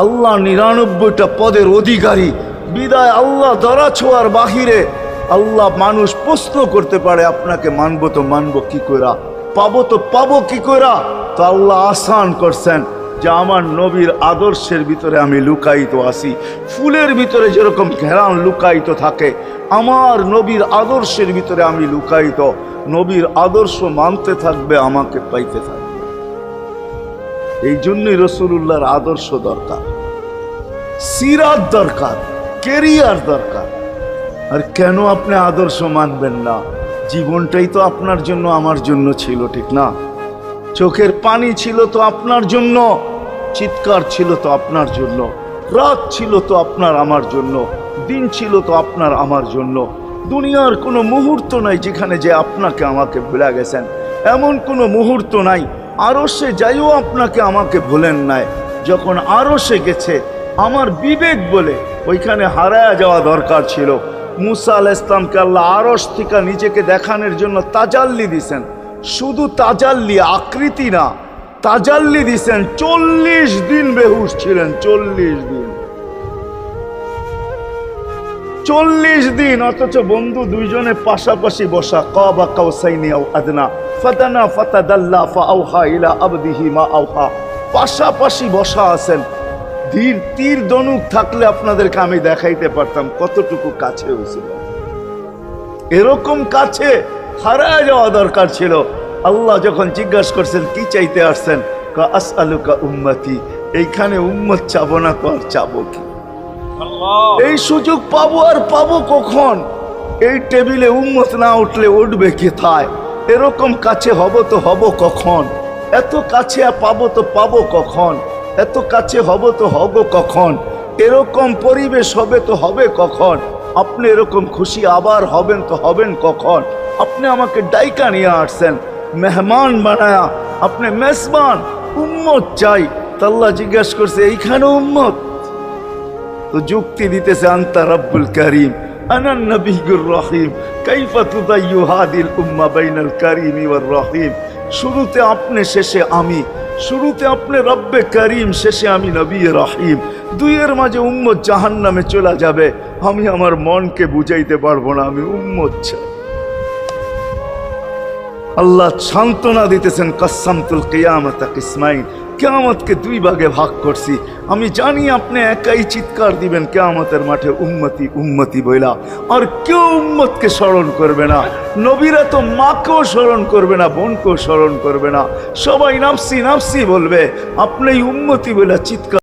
আল্লাহ ৯৯টা পদের অধিকারী বিদায় আল্লাহ ধরা ছোঁয়ার বাহিরে আল্লাহ মানুষ প্রশ্ন করতে পারে আপনাকে মানবো তো মানবো কি কইরা, পাবো তো পাবো কি কইরা। তো আল্লাহ আসান করছেন যে আমার নবীর আদর্শের ভিতরে আমি লুকায়িত আছি। ফুলের ভিতরে যেরকম ঘেরান লুকায়িত থাকে, আমার নবীর আদর্শের ভিতরে আমি লুকায়িত। নবীর আদর্শ মানতে থাকবে, আমাকে পাইতে থাকবে। এই জন্যই রাসূলুল্লাহর আদর্শ দরকার, সিরাত দরকার, কেরিয়ার দরকার। আর কেন আপনি আদর্শ মানবেন না? জীবনটাই তো আপনার জন্য আমার জন্য ছিল, ঠিক না? চোখের পানি ছিল তো আপনার জন্য, চিৎকার ছিল তো আপনার জন্য, রাত ছিল তো আপনার আমার জন্য, দিন ছিল তো আপনার আমার জন্য। দুনিয়ার কোনো মুহূর্ত নাই যেখানে যে আপনাকে আমাকে ভুলে গেছেন, এমন কোনো মুহূর্ত নাই। আরশে যাইও আপনাকে আমাকে ভুলেন নাই। যখন আরশে গেছে আমার বিবেক বলে ওইখানে হারায়া যাওয়া দরকার ছিল। মুসা আলাইহিস সালামকে আল্লাহ আরশ থেকে নিজেকে দেখানোর জন্য তাজাল্লি দিছেন। শুধু তাজাল্লি, আকৃতি না, তাজাল্লি দিছেন। 40 দিন বেহুশ ছিলেন, 40 দিন, 40 দিন। অথচ বন্ধু দুইজনে পাশাপাশি বসা, কাবা কাউসাইনি আও আদনা ফাতানা ফাতাদাল্লা ফাআওহা ইলা আবদিহি মা আওহা, পাশাপাশি বসা আছেন। তীর ধনুক থাকলে আপনাদেরকে আমি দেখাইতে পারতাম কতটুকু কাছে হয়েছিল। এরকম কাছে হারায় যাওয়া দরকার ছিল। আল্লাহ যখন জিজ্ঞাসা করছেন কি চাইতে আসছেন, আসআলুকা উম্মতি, এইখানে উম্মত চাবো না তো আর চাবো কি? এই সুযোগ পাবো আর পাবো কখন? এই টেবিলে উম্মত না উঠলে উঠবে কোথায়? এরকম কাছে হব তো হব কখন? এত কাছে পাবো তো পাবো কখন? এত কাছে হব তো হব কখন? এরকম পরিবেশ হবে তো হবে কখন? আপনি এরকম খুশি আবার হবেন তো হবেন কখন? আপনি আমাকে ডাইকা নিয়ে আসছেন, মেহমান বানায়া, আপনি মেজবান, উম্মত চাই। আল্লাহ জিজ্ঞাসা করছে এইখানে উম্মত? তো যুক্তি দিতেছে আনতা রব্বুল করিম আনান নবিয়্যুর রহিম কাইফা তুদাইয়ু হাদিল উম্মাহ বাইনাল করিম ওয়ার রহিম। শুরুতে আপনি শেষে আমি, শুরুতে আপনি রব্বে করিম, শেষে আমি নবী রহিম। দুইয়ের মাঝে উম্মত জাহান্নামে চলে যাবে, আমি আমার মনকে বুঝাইতে পারবো না আমি উম্মত চাই। আল্লাহ সান্ত্বনা দিতেছেন কাসসামতুল কিয়ামাতা কিসমাইন, কিয়ামতকে দুই ভাগে ভাগ করছি। আমি জানি আপনি একাই চিৎকার দিবেন কিয়ামতের মাঠে উম্মতি উম্মতি বইলা, আর কেউ উম্মতকে স্মরণ করবে না। নবীরা তো মাকেও স্মরণ করবে না, বোনকেও স্মরণ করবে না, সবাই নাফসি নাফসি বলবে। আপনি উম্মতি বইলা চিৎকার